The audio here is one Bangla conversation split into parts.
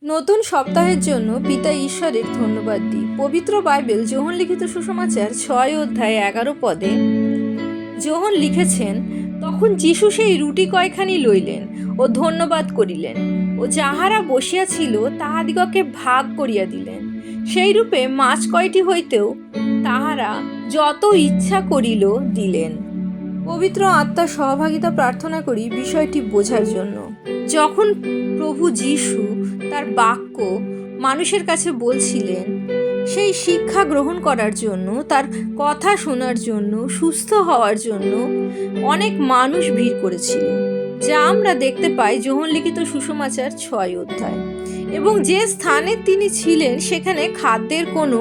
নতুন সপ্তাহের জন্য পিতা ঈশ্বরের ধন্যবাদ দিই। পবিত্র বাইবেল যোহন লিখিত সুসমাচার 6 অধ্যায় 11 পদে যোহন লিখেছেন, তখন যীশু সেই রুটি কয়খানি লইলেন ও ধন্যবাদ করিলেন ও যাহারা বসিয়া ছিল তাহাদিগকে ভাগ করিয়া দিলেন। সেই রূপে মাছ কয়টি হইতেও তাহারা যত ইচ্ছা করিল দিলেন। পবিত্র আত্মার সহভাগিতা প্রার্থনা করি বিষয়টি বোঝার জন্য। যখন প্রভু যীশু তার বাক্য মানুষের কাছে বলছিলেন, সেই শিক্ষা গ্রহণ করার জন্য, তার কথা শোনার জন্য, সুস্থ হওয়ার জন্য অনেক মানুষ ভিড় করেছিল, যা আমরা দেখতে পাই যোহন লিখিত সুসমাচার 6 অধ্যায়। এবং যে স্থানে তিনি ছিলেন সেখানে খাদ্যের কোনো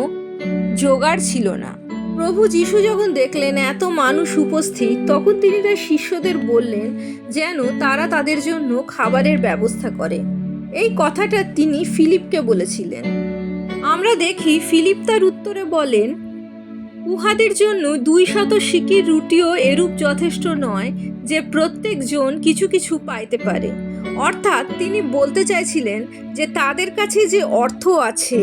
জোগাড় ছিল না। প্রভু যীশু যখন দেখলেন এত মানুষ উপস্থিত, তখন তিনি তার শিষ্যদের বললেন যেন তারা তাদের জন্য খাবারের ব্যবস্থা করে। এই কথাটা তিনি ফিলিপকে বলেছিলেন। আমরা দেখি ফিলিপ তার উত্তরে বলেন, উহাদের জন্য 200 সিকির রুটিও এরূপ যথেষ্ট নয় যে প্রত্যেকজন কিছু কিছু পাইতে পারে। অর্থাৎ তিনি বলতে চাইছিলেন যে তাদের কাছে যে অর্থ আছে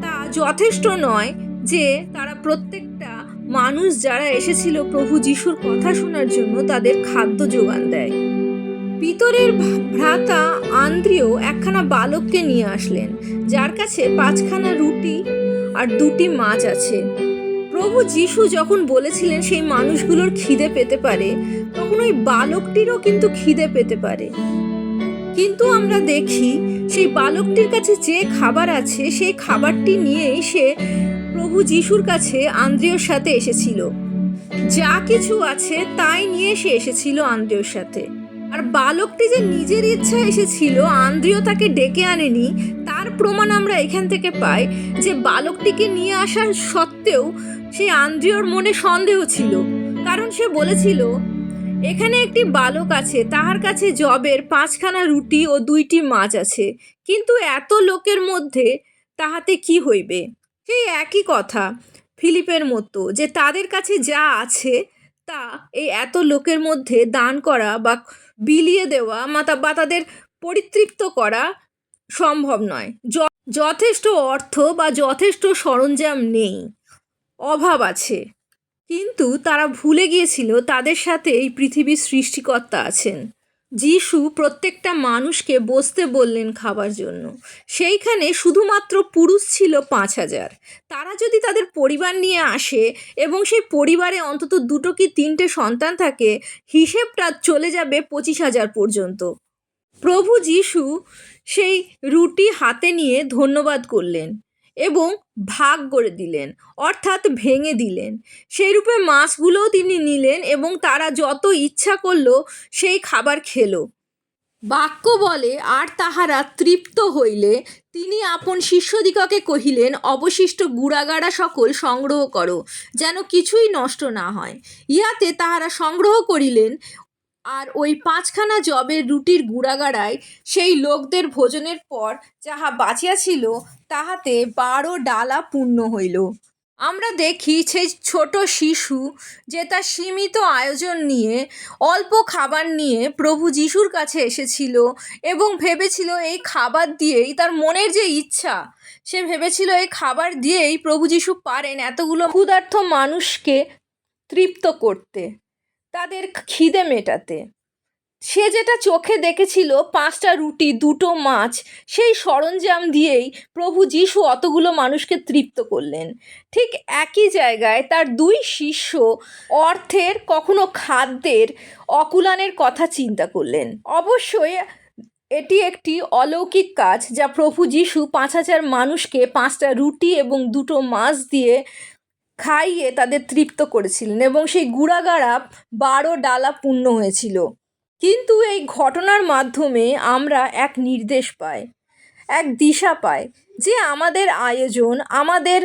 তা যথেষ্ট নয় যে তারা প্রত্যেকটা মানুষ যারা এসেছিল প্রভু যীশুর কথা শোনার জন্য তাদের খাদ্য যোগান দেয়। পিতরের ভ্রাতা আন্দ্রিয় একখানা বালককে নিয়ে আসলেন, যার কাছে 5খানা রুটি আর 2টি মাছ আছে। প্রভু যীশু যখন বলেছিলেন সেই মানুষগুলোর খিদে পেতে পারে, তখন ওই বালকটিরও কিন্তু খিদে পেতে পারে। কিন্তু আমরা দেখি সেই বালকটির কাছে যে খাবার আছে সেই খাবারটি নিয়েই সে প্রভু যীশুর কাছে আন্দ্রিয়র সাথে এসেছিল। যা কিছু আছে তাই নিয়ে সে এসেছিল আন্দ্রিয়র সাথে। আর বালকটি যে নিজের ইচ্ছা এসেছিল, আন্দ্রিয় তাকে ডেকে আনেনি, তার প্রমাণ আমরা এখান থেকে পাই যে বালকটিকে নিয়ে আসার সত্ত্বেও সেই আন্দ্রিয়র মনে সন্দেহ ছিল। কারণ সে বলেছিল, এখানে একটি বালক আছে, তাহার কাছে যবের 5খানা রুটি ও 2টি মাছ আছে, কিন্তু এত লোকের মধ্যে তাহাতে কি হইবে? সেই একই কথা ফিলিপের মতো, যে তাদের কাছে যা আছে তা এই এত লোকের মধ্যে দান করা বা বিলিয়ে দেওয়া বা তাদের পরিতৃপ্ত করা সম্ভব নয়। যথেষ্ট অর্থ বা যথেষ্ট সরঞ্জাম নেই, অভাব আছে। কিন্তু তারা ভুলে গিয়েছিল তাদের সাথে এই পৃথিবীর সৃষ্টিকর্তা আছেন। যীশু প্রত্যেকটা মানুষকে বসতে বললেন খাবার জন্য। সেইখানে শুধুমাত্র পুরুষ ছিল 5000। তারা যদি তাদের পরিবার নিয়ে আসে এবং সেই পরিবারে অন্তত 2 কি 3টে সন্তান থাকে, হিসেবটা চলে যাবে 25,000 পর্যন্ত। প্রভু যীশু সেই রুটি হাতে নিয়ে ধন্যবাদ করলেন এবং ভাগ করে দিলেন, অর্থাৎ ভেঙে দিলেন। সেই রূপে মাছগুলোও তিনি নিলেন এবং তারা যত ইচ্ছা করলো সেই খাবার খেলো। বাক্য বলে, আর তাহারা তৃপ্ত হইলে তিনি আপন শিষ্যদিগকে কহিলেন, অবশিষ্ট গুড়াগাড়া সকল সংগ্রহ করো, যেন কিছুই নষ্ট না হয়। ইহাতে তাহারা সংগ্রহ করিলেন। আর ওই 5খানা যবের রুটির গুড়াগাড়ায় সেই লোকদের ভোজনের পর যাহা বাঁচিয়া ছিল তাহাতে 12 ডালা পূর্ণ হইল। আমরা দেখি সেই ছোট শিশু যে তার সীমিত আয়োজন নিয়ে, অল্প খাবার নিয়ে প্রভু যীশুর কাছে এসেছিল এবং ভেবেছিল এই খাবার দিয়েই, তার মনের যে ইচ্ছা, সে ভেবেছিল এই খাবার দিয়েই প্রভু যীশু পারেন এতগুলো ক্ষুধার্ত মানুষকে তৃপ্ত করতে, তাদের খিদে মেটাতে। সে যেটা চোখে দেখেছিল 5টা রুটি 2টো মাছ, সেই সরঞ্জাম দিয়েই প্রভু যীশু অতগুলো মানুষকে তৃপ্ত করলেন। ঠিক একই জায়গায় তার 2 শিষ্য অর্থের, কখনো খাদ্যের অকুলানের কথা চিন্তা করলেন। অবশ্যই এটি একটি অলৌকিক কাজ, যা প্রভু যীশু 5000 মানুষকে 5টা রুটি এবং 2টো মাছ দিয়ে খাইয়ে তাদের তৃপ্ত করেছিলেন এবং সেই গুড়াগাড়া 12 ডালা পূর্ণ হয়েছিল। কিন্তু এই ঘটনার মাধ্যমে আমরা এক নির্দেশ পাই, এক দিশা পাই, যে আমাদের আয়োজন, আমাদের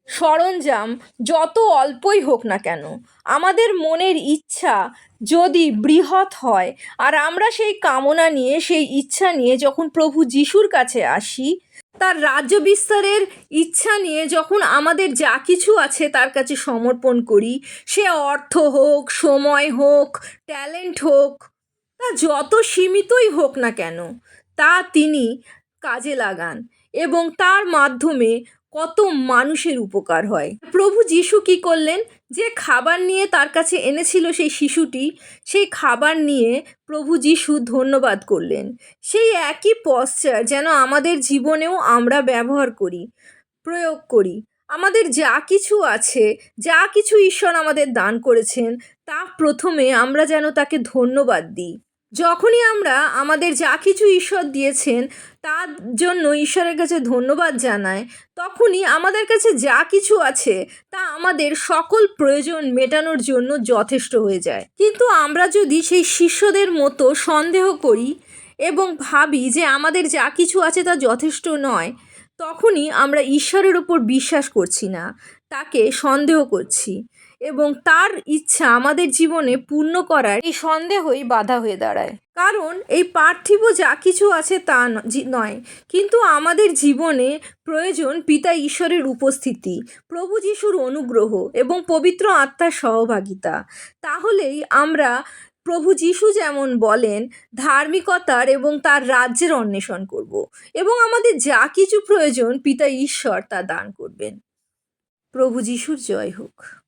সরঞ্জাম যত অল্পই হোক না কেন, আমাদের মনের ইচ্ছা যদি বৃহৎ হয় আর আমরা সেই কামনা নিয়ে, সেই ইচ্ছা নিয়ে যখন প্রভু যীশুর কাছে আসি, তার রাজ্য বিস্তারের ইচ্ছা নিয়ে যখন আমাদের যা কিছু আছে তার কাছে সমর্পণ করি, সে অর্থ হোক, সময় হোক, ট্যালেন্ট হোক, তা যত সীমিতই হোক না কেন, তা তিনি কাজে লাগান এবং তার মাধ্যমে কত মানুষের উপকার হয়। প্রভু যিশু কী করলেন? যে খাবার নিয়ে তার কাছে এনেছিল সেই শিশুটি, সেই খাবার নিয়ে প্রভু যিশু ধন্যবাদ করলেন। সেই একই পশ্চার যেন আমাদের জীবনেও আমরা ব্যবহার করি, প্রয়োগ করি। আমাদের যা কিছু আছে, যা কিছু ঈশ্বর আমাদের দান করেছেন, তা প্রথমে আমরা যেন তাকে ধন্যবাদ দিই। যখনই আমরা আমাদের যা কিছু ঈশ্বর দিয়েছেন তার জন্য ঈশ্বরের কাছে ধন্যবাদ জানাই, তখনই আমাদের কাছে যা কিছু আছে তা আমাদের সকল প্রয়োজন মেটানোর জন্য যথেষ্ট হয়ে যায়। কিন্তু আমরা যদি সেই শিষ্যদের মতো সন্দেহ করি এবং ভাবি যে আমাদের যা কিছু আছে তা যথেষ্ট নয়, তখনই আমরা ঈশ্বরের ওপর বিশ্বাস করছি না, তাকে সন্দেহ করছি এবং তার ইচ্ছা আমাদের জীবনে পূর্ণ করার এই সন্দেহই বাধা হয়ে দাঁড়ায়। কারণ এই পার্থিব যা কিছু আছে তা নয়, কিন্তু আমাদের জীবনে প্রয়োজন পিতা ঈশ্বরের উপস্থিতি, প্রভু যিশুর অনুগ্রহ এবং পবিত্র আত্মার সহভাগিতা। তাহলেই আমরা প্রভু যিশু যেমন বলেন ধার্মিকতার এবং তার রাজ্যের অন্বেষণ করব এবং আমাদের যা কিছু প্রয়োজন পিতা ঈশ্বর তা দান করবেন। প্রভু যিশুর জয় হোক।